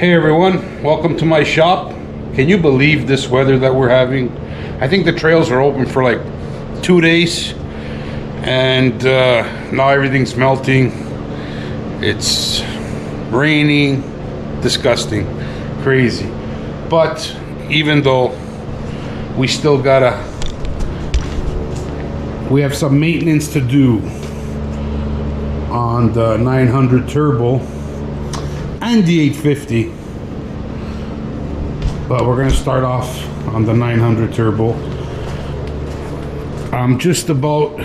Hey everyone, welcome to my shop. Can you believe this weather that we're having? I think the trails are open for like 2 days and now everything's melting. It's raining, disgusting, crazy. But even though we have some maintenance to do on the 900 turbo and the 850, but we're going to start off on the 900 turbo. I'm just about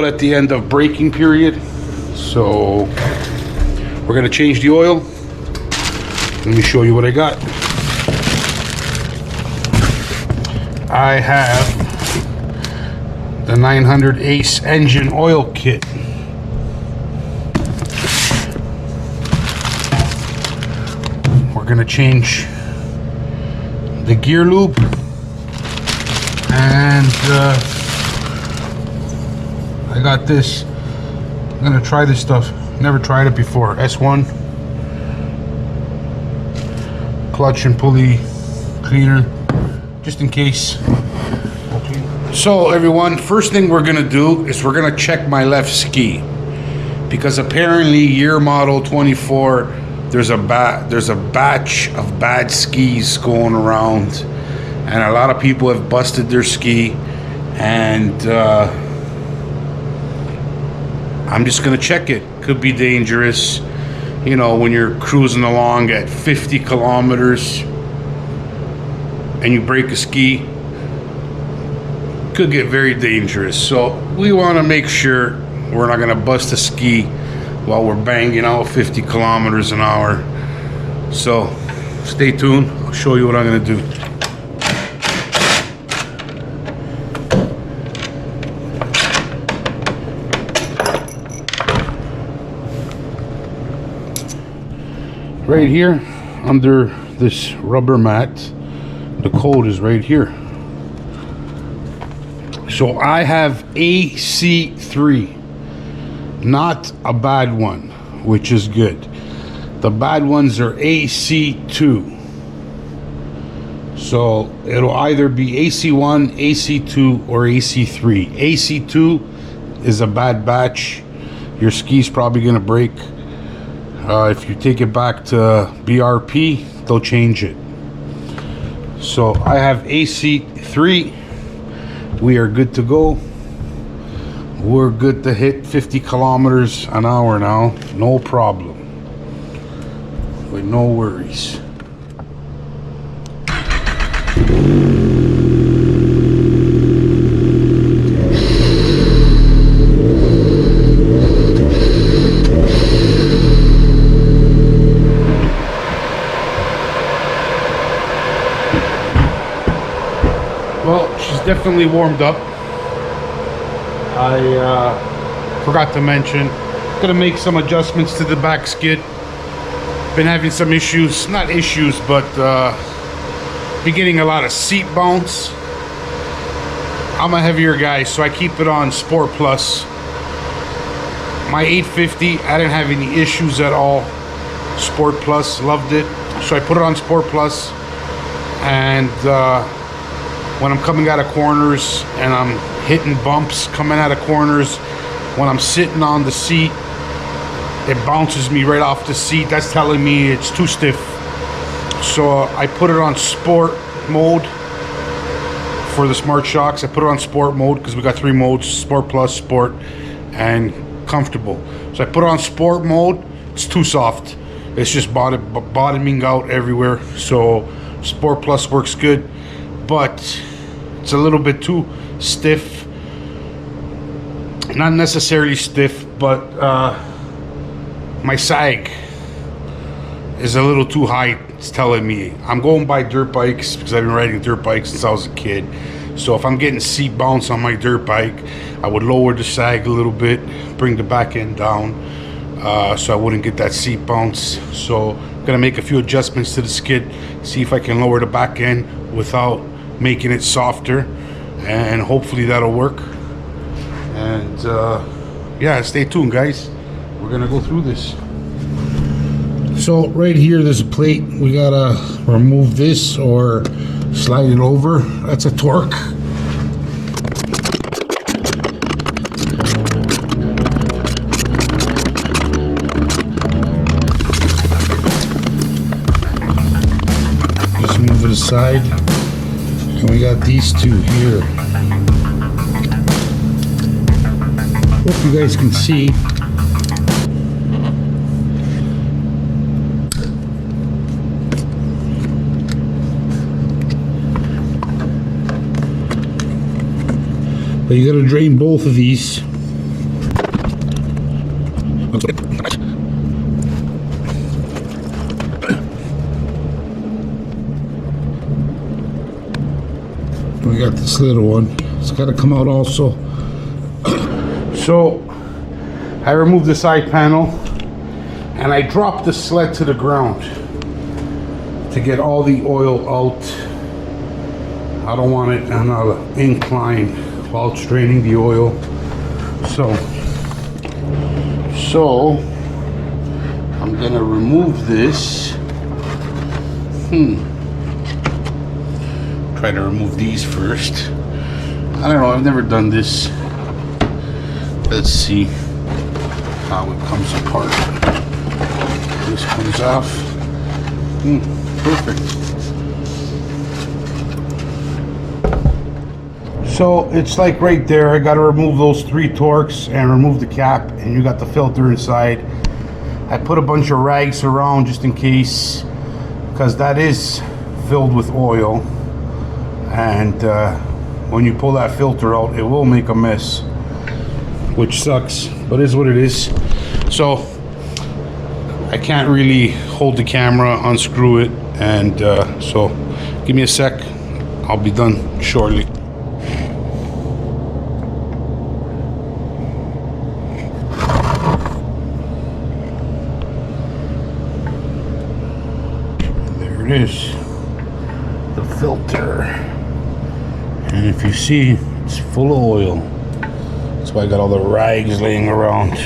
at the end of braking period, so we're going to change the oil. Let me show you what I got. I have the 900 Ace engine oil kit. We're gonna change the gear loop and I got this. I'm gonna try this stuff. Never tried it before. S1 clutch and pulley cleaner, just in case. So everyone, first thing we're gonna do is we're gonna check my left ski, because apparently year model 24 there's a batch of bad skis going around, and a lot of people have busted their ski, and I'm just gonna check it. Could be dangerous, you know, when you're cruising along at 50 kilometers and you break a ski. Could get very dangerous, so we want to make sure we're not going to bust a ski while we're banging out 50 kilometers an hour. So stay tuned, I'll show you what I'm going to do. Right here under this rubber mat, the code is right here. So I have AC3, not a bad one, which is good. The bad ones are AC2. So it'll either be AC1, AC2, or AC3. AC2 is a bad batch. Your ski's probably gonna break. If you take it back to BRP, they'll change it. So I have AC3. We are good to go. We're good to hit 50 kilometers an hour now, no problem, with no worries. Well, she's definitely warmed up. I forgot to mention, gonna make some adjustments to the back skid. Been having some issues, not issues, but been getting a lot of seat bounce. I'm a heavier guy, so I keep it on Sport Plus. My 850, I didn't have any issues at all. Sport Plus, loved it. So I put it on Sport Plus, and when I'm coming out of corners and I'm hitting bumps coming out of corners, when I'm sitting on the seat, it bounces me right off the seat. That's telling me it's too stiff. So I put it on sport mode for the smart shocks. I put it on sport mode because we got 3 modes: sport plus, sport, and comfortable. So I put it on sport mode. It's too soft. It's just bottoming out everywhere. So sport plus works good, but it's a little bit too stiff. Not necessarily stiff, but my sag is a little too high. It's telling me. I'm going by dirt bikes because I've been riding dirt bikes since I was a kid. So if I'm getting seat bounce on my dirt bike, I would lower the sag a little bit, bring the back end down, so I wouldn't get that seat bounce. So I'm gonna make a few adjustments to the skid, see if I can lower the back end without making it softer, and hopefully that'll work. And yeah, stay tuned, guys. We're gonna go through this. So right here, there's a plate. We gotta remove this or slide it over. That's a torque. Just move it aside. And we got these two here. Hope you guys can see. But you gotta drain both of these. We got this little one. It's gotta come out also. So I removed the side panel and I dropped the sled to the ground to get all the oil out. I don't want it on an incline while it's draining the oil. So I'm gonna remove this. Try to remove these first. I don't know, I've never done this. Let's see how it comes apart. This comes off. Perfect. So it's like right there, I got to remove those 3 torques and remove the cap, and you got the filter inside. I put a bunch of rags around just in case, because that is filled with oil, and when you pull that filter out, it will make a mess, which sucks, but is what it is. So I can't really hold the camera, unscrew it, and so give me a sec, I'll be done shortly. There it is, the filter, and if you see, it's full of oil. That's why I got all the rags laying around.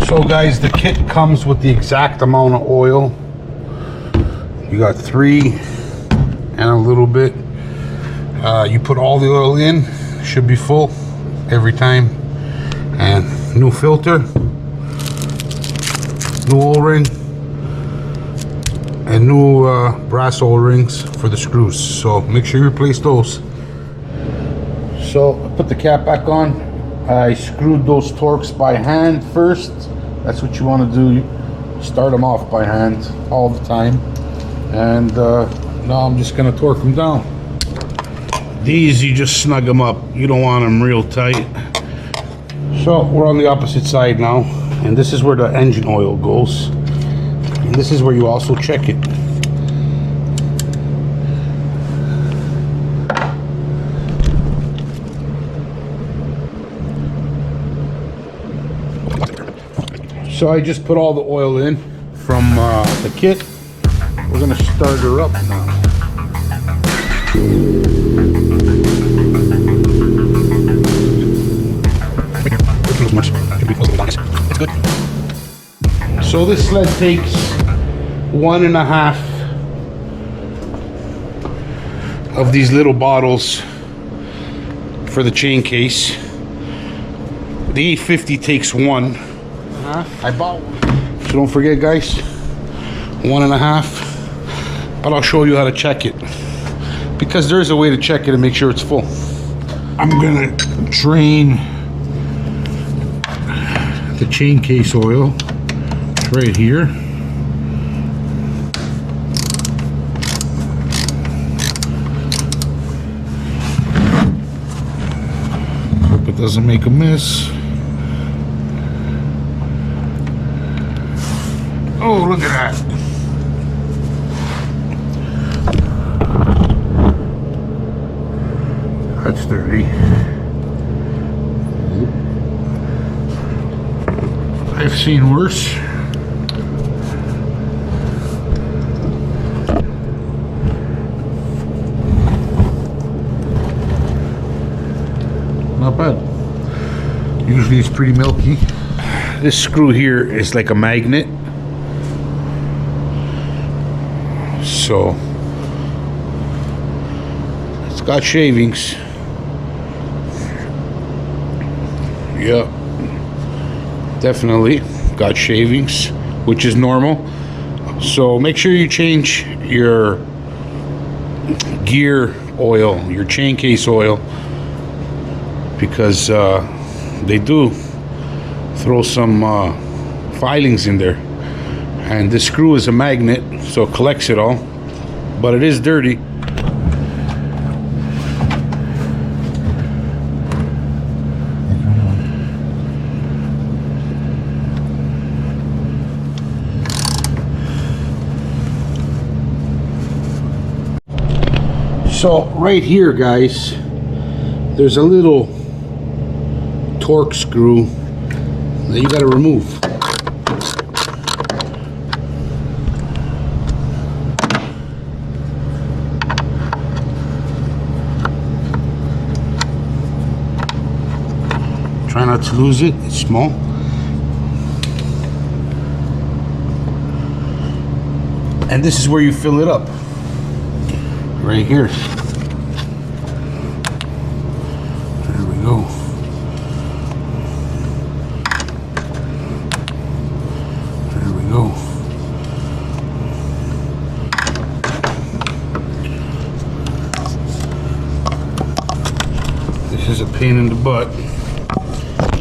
So guys, the kit comes with the exact amount of oil. You got 3 and a little bit. You put all the oil in, should be full every time. And new filter, new O-ring, and new brass O-rings for the screws. So make sure you replace those. So I put the cap back on. I screwed those torques by hand first. That's what you want to do. Start them off by hand all the time. And now I'm just going to torque them down. These, you just snug them up. You don't want them real tight. So we're on the opposite side now. And this is where the engine oil goes. And this is where you also check it. So I just put all the oil in from the kit. We're gonna start her up now. It's good. So this sled takes 1.5 of these little bottles for the chain case. The 850 takes 1. I bought one. So don't forget, guys, 1.5. But I'll show you how to check it, because there is a way to check it and make sure it's full. I'm gonna drain the Chaincase oil right here. Hope it doesn't make a mess. Oh, look at that. That's dirty. I've seen worse. Not bad. Usually it's pretty milky. This screw here is like a magnet. So it's got shavings. Yeah, definitely got shavings, which is normal. So make sure you change your gear oil, your Chaincase oil, because they do throw some filings in there, and this screw is a magnet, so it collects it all, but it is dirty. So right here, guys, there's a little torque screw that you got to remove. Try not to lose it, it's small. And this is where you fill it up. Right here. There we go. There we go. This is a pain in the butt.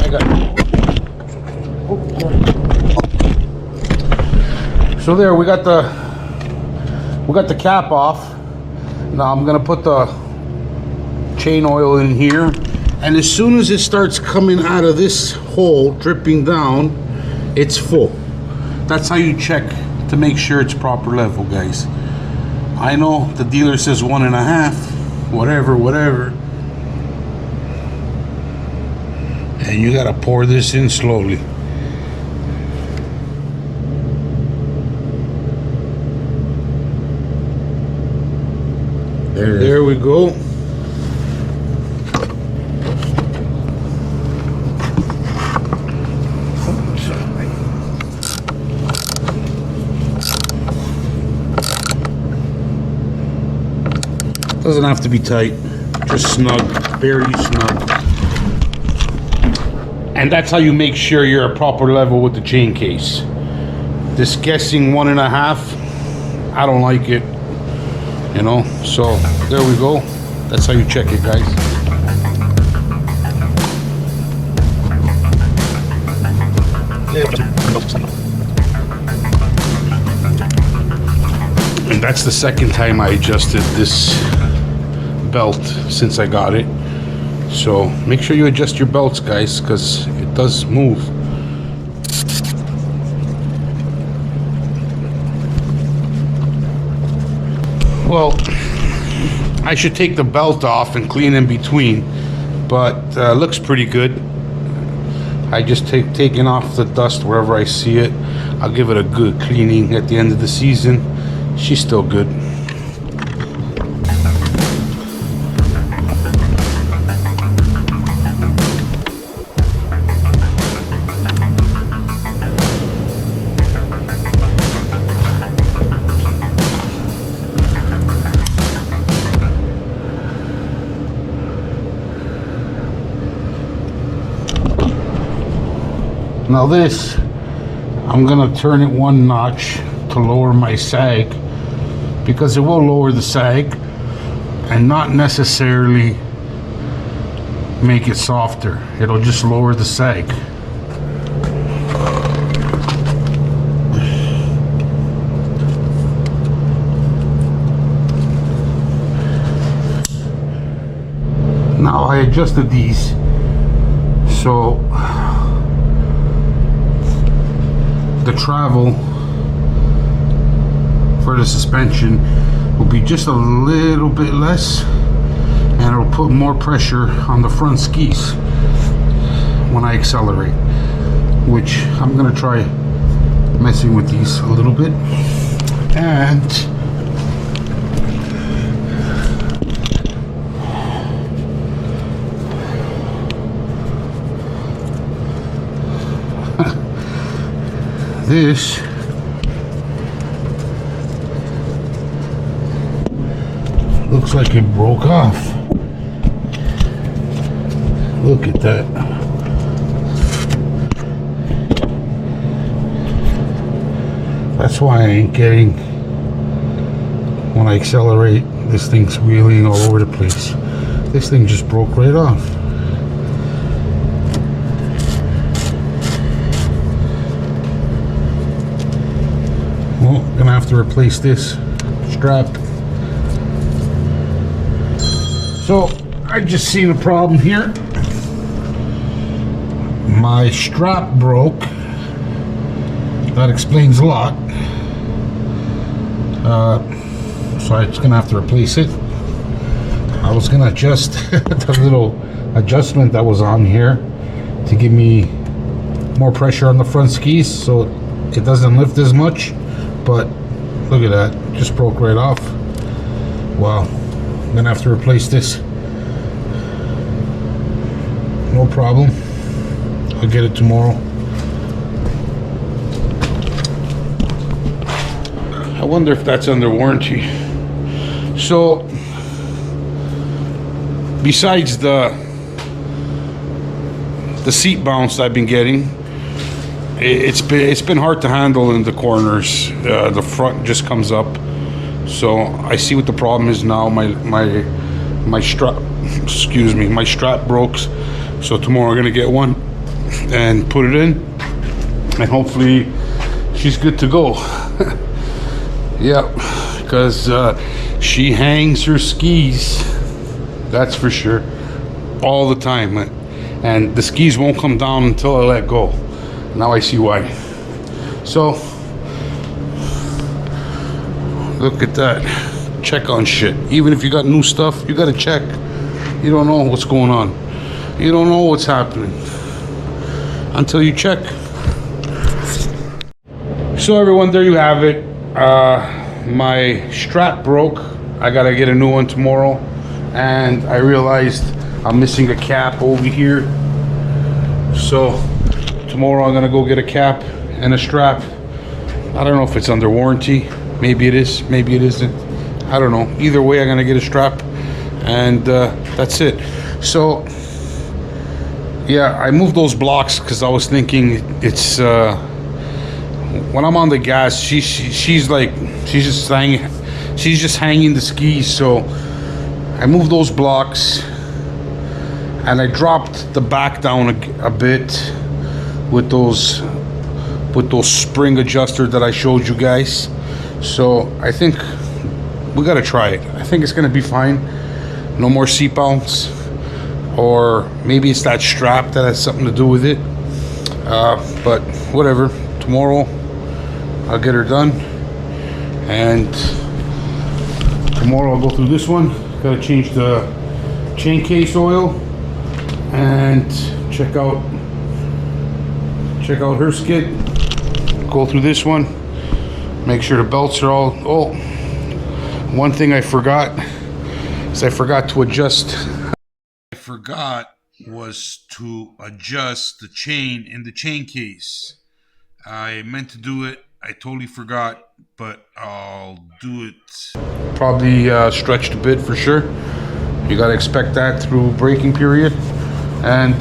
I got it. So there, we got the cap off. Now I'm gonna put the chain oil in here, and as soon as it starts coming out of this hole, dripping down, it's full. That's how you check to make sure it's proper level, guys. I know the dealer says 1.5, whatever, and you gotta pour this in slowly. There we go. Doesn't have to be tight, just snug, barely snug. And that's how you make sure you're a proper level with the Chaincase. This guessing 1.5, I don't like it. You know, so there we go. That's how you check it, guys. And that's the second time I adjusted this belt since I got it. So make sure you adjust your belts, guys, because it does move. Well, I should take the belt off and clean in between, but looks pretty good. I just taking off the dust wherever I see it. I'll give it a good cleaning at the end of the season. She's still good. Now this I'm gonna turn it one notch to lower my sag, because it will lower the sag and not necessarily make it softer. It'll just lower the sag. Now I adjusted these so the travel for the suspension will be just a little bit less, and it'll put more pressure on the front skis when I accelerate, which I'm gonna try messing with these a little bit. And this looks like it broke off. Look at that. That's why I ain't getting, when I accelerate, this thing's wheeling all over the place. This thing just broke right off. Well, gonna have to replace this strap. So I just seen a problem here. My strap broke. That explains a lot. So I'm just gonna have to replace it. I was gonna adjust the little adjustment that was on here to give me more pressure on the front skis so it doesn't lift as much. But look at that, just broke right off. Wow, I'm gonna have to replace this. No problem, I'll get it tomorrow. I wonder if that's under warranty. So, besides the seat bounce I've been getting, it's been hard to handle in the corners. The front just comes up, so I see what the problem is now. My strap, excuse me, my strap broke. So tomorrow I'm gonna get one and put it in, and hopefully she's good to go. Yeah, because she hangs her skis, that's for sure, all the time, and the skis won't come down until I let go. Now I see why. So look at that. Check on shit. Even if you got new stuff, you gotta check. You don't know what's going on. You don't know what's happening until you check. So everyone, there you have it. My strap broke. I gotta get a new one tomorrow, and I realized I'm missing a cap over here. So tomorrow I'm gonna go get a cap and a strap. I don't know if it's under warranty. Maybe it is, maybe it isn't. I don't know. Either way, I'm gonna get a strap, and that's it. So yeah, I moved those blocks because I was thinking it's when I'm on the gas, she's just hanging the skis. So I moved those blocks, and I dropped the back down a bit with those spring adjuster that I showed you guys. So I think we gotta try it. I think it's gonna be fine. No more seat bounce, or maybe it's that strap that has something to do with it. But whatever. Tomorrow I'll get her done, and tomorrow I'll go through this one. Gotta change the Chaincase oil and check out her skid. Go through this one, make sure the belts are all. Oh, one thing I forgot is I forgot to adjust the chain in the Chaincase. I meant to do it, I totally forgot, but I'll do it. Probably stretched a bit for sure. You gotta expect that through braking period. And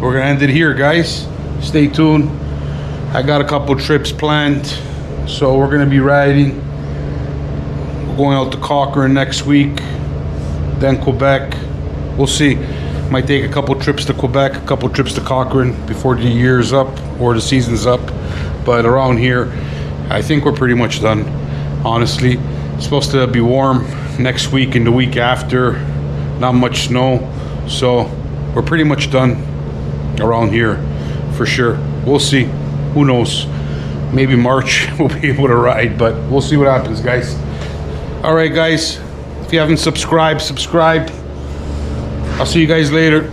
we're gonna end it here, guys. Stay tuned. I got a couple trips planned, so we're gonna be riding. We're going out to Cochrane next week, then Quebec. We'll see. Might take a couple trips to Quebec, a couple trips to Cochrane before the year's up or the season's up. But around here, I think we're pretty much done, honestly. It's supposed to be warm next week and the week after. Not much snow, so we're pretty much done around here for sure. We'll see. Who knows? Maybe March we'll be able to ride, but we'll see what happens, guys. All right, guys. If you haven't subscribed, subscribe. I'll see you guys later.